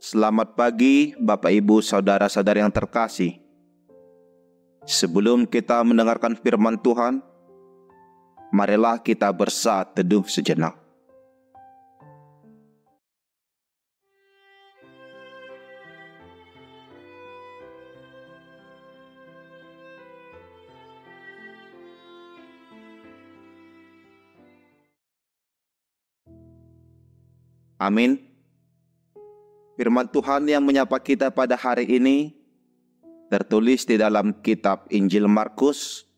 Selamat pagi Bapak Ibu Saudara-saudara yang terkasih. Sebelum kita mendengarkan firman Tuhan, marilah kita bersaat teduh sejenak. Amin. Firman Tuhan yang menyapa kita pada hari ini tertulis di dalam kitab Injil Markus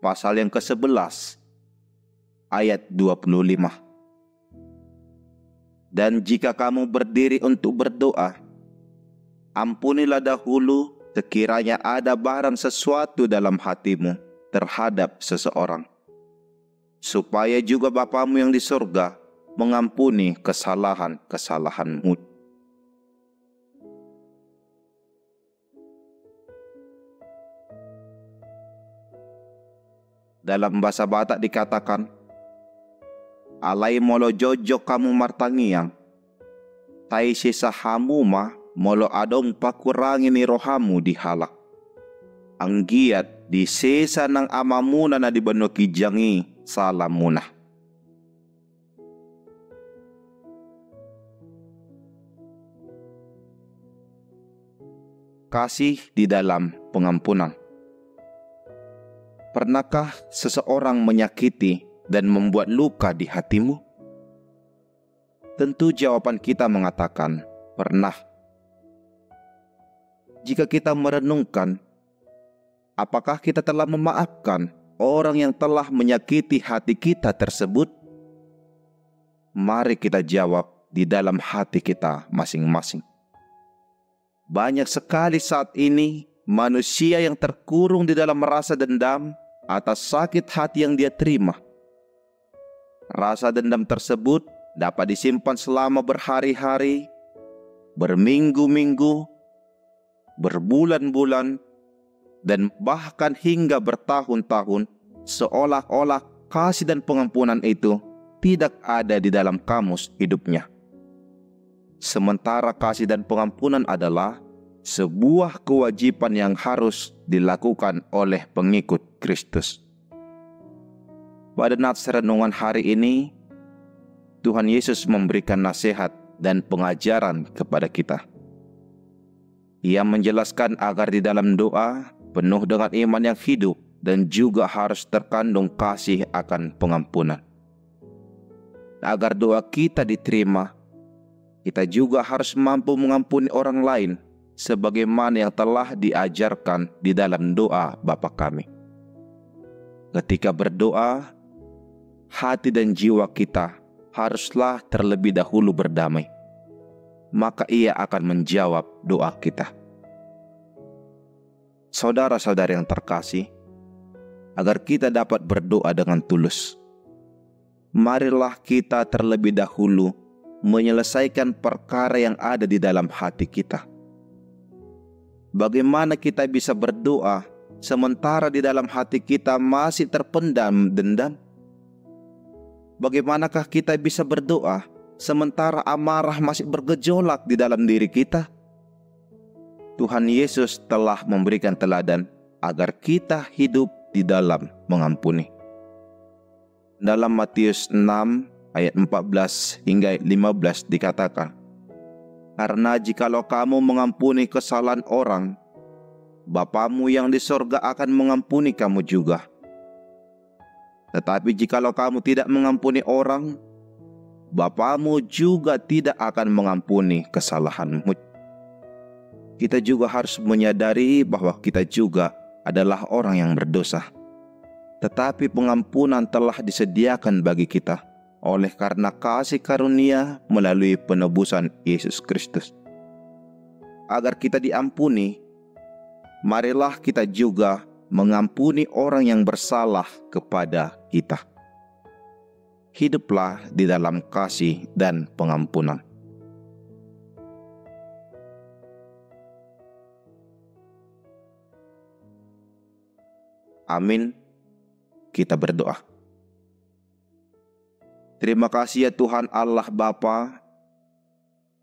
pasal yang ke-11 ayat 25. Dan jika kamu berdiri untuk berdoa, ampunilah dahulu sekiranya ada barang sesuatu dalam hatimu terhadap seseorang, supaya juga Bapamu yang di surga mengampuni kesalahan-kesalahanmu. Dalam bahasa Batak dikatakan, alai molo jojo kamu martangiang, tai sisa hamu mah molo adong pakurangi ni rohamu dihalak. Anggiat di sesa nang amamuna na dibano kijangi salamuna. Kasih di dalam pengampunan. Pernahkah seseorang menyakiti dan membuat luka di hatimu? Tentu jawaban kita mengatakan pernah. Jika kita merenungkan, apakah kita telah memaafkan orang yang telah menyakiti hati kita tersebut? Mari kita jawab di dalam hati kita masing-masing. Banyak sekali saat ini manusia yang terkurung di dalam rasa dendam atas sakit hati yang dia terima. Rasa dendam tersebut dapat disimpan selama berhari-hari, berminggu-minggu, berbulan-bulan, dan bahkan hingga bertahun-tahun, seolah-olah kasih dan pengampunan itu tidak ada di dalam kamus hidupnya. Sementara kasih dan pengampunan adalah sebuah kewajiban yang harus dilakukan oleh pengikut Kristus. Pada nats renungan hari ini, Tuhan Yesus memberikan nasihat dan pengajaran kepada kita. Ia menjelaskan agar di dalam doa penuh dengan iman yang hidup dan juga harus terkandung kasih akan pengampunan. Agar doa kita diterima, kita juga harus mampu mengampuni orang lain sebagaimana yang telah diajarkan di dalam doa Bapa kami. Ketika berdoa, hati dan jiwa kita haruslah terlebih dahulu berdamai. Maka ia akan menjawab doa kita. Saudara-saudara yang terkasih, agar kita dapat berdoa dengan tulus, marilah kita terlebih dahulu menyelesaikan perkara yang ada di dalam hati kita. Bagaimana kita bisa berdoa sementara di dalam hati kita masih terpendam dendam? Bagaimanakah kita bisa berdoa sementara amarah masih bergejolak di dalam diri kita? Tuhan Yesus telah memberikan teladan agar kita hidup di dalam mengampuni. Dalam Matius 6 ayat 14 hingga 15 dikatakan, karena jikalau kamu mengampuni kesalahan orang, Bapamu yang di sorga akan mengampuni kamu juga. Tetapi jikalau kamu tidak mengampuni orang, Bapamu juga tidak akan mengampuni kesalahanmu. Kita juga harus menyadari bahwa kita juga adalah orang yang berdosa. Tetapi pengampunan telah disediakan bagi kita oleh karena kasih karunia melalui penebusan Yesus Kristus. Agar kita diampuni, marilah kita juga mengampuni orang yang bersalah kepada kita. Hiduplah di dalam kasih dan pengampunan. Amin. Kita berdoa. Terima kasih ya Tuhan Allah Bapa,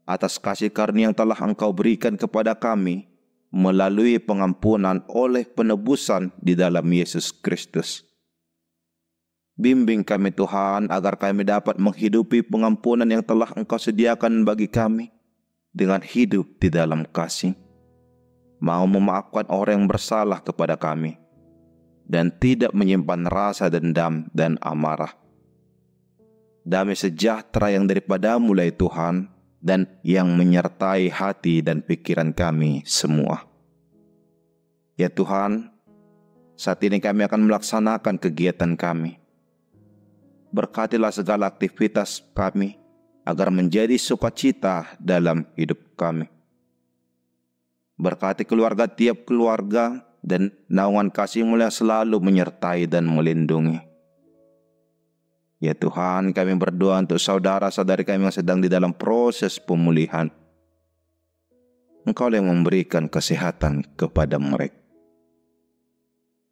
atas kasih karunia yang telah Engkau berikan kepada kami melalui pengampunan oleh penebusan di dalam Yesus Kristus. Bimbing kami Tuhan agar kami dapat menghidupi pengampunan yang telah Engkau sediakan bagi kami dengan hidup di dalam kasih, mau memaafkan orang yang bersalah kepada kami, dan tidak menyimpan rasa dendam dan amarah. Damai sejahtera yang daripada-Mu ya Tuhan, dan yang menyertai hati dan pikiran kami semua. Ya Tuhan, saat ini kami akan melaksanakan kegiatan kami. Berkatilah segala aktivitas kami agar menjadi sukacita dalam hidup kami. Berkati keluarga tiap keluarga, dan naungan kasih-Mu yang selalu menyertai dan melindungi. Ya Tuhan, kami berdoa untuk saudara-saudari kami yang sedang di dalam proses pemulihan. Engkau yang memberikan kesehatan kepada mereka.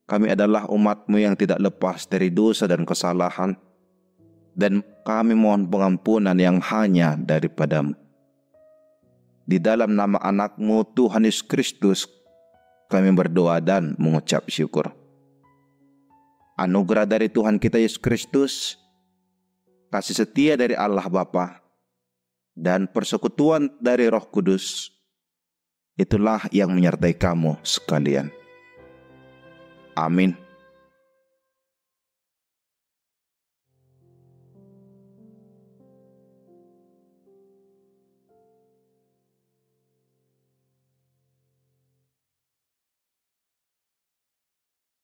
Kami adalah umat-Mu yang tidak lepas dari dosa dan kesalahan, dan kami mohon pengampunan yang hanya daripada-Mu. Di dalam nama anak-Mu Tuhan Yesus Kristus, kami berdoa dan mengucap syukur. Anugerah dari Tuhan kita Yesus Kristus, kasih setia dari Allah Bapa, dan persekutuan dari Roh Kudus, itulah yang menyertai kamu sekalian. Amin.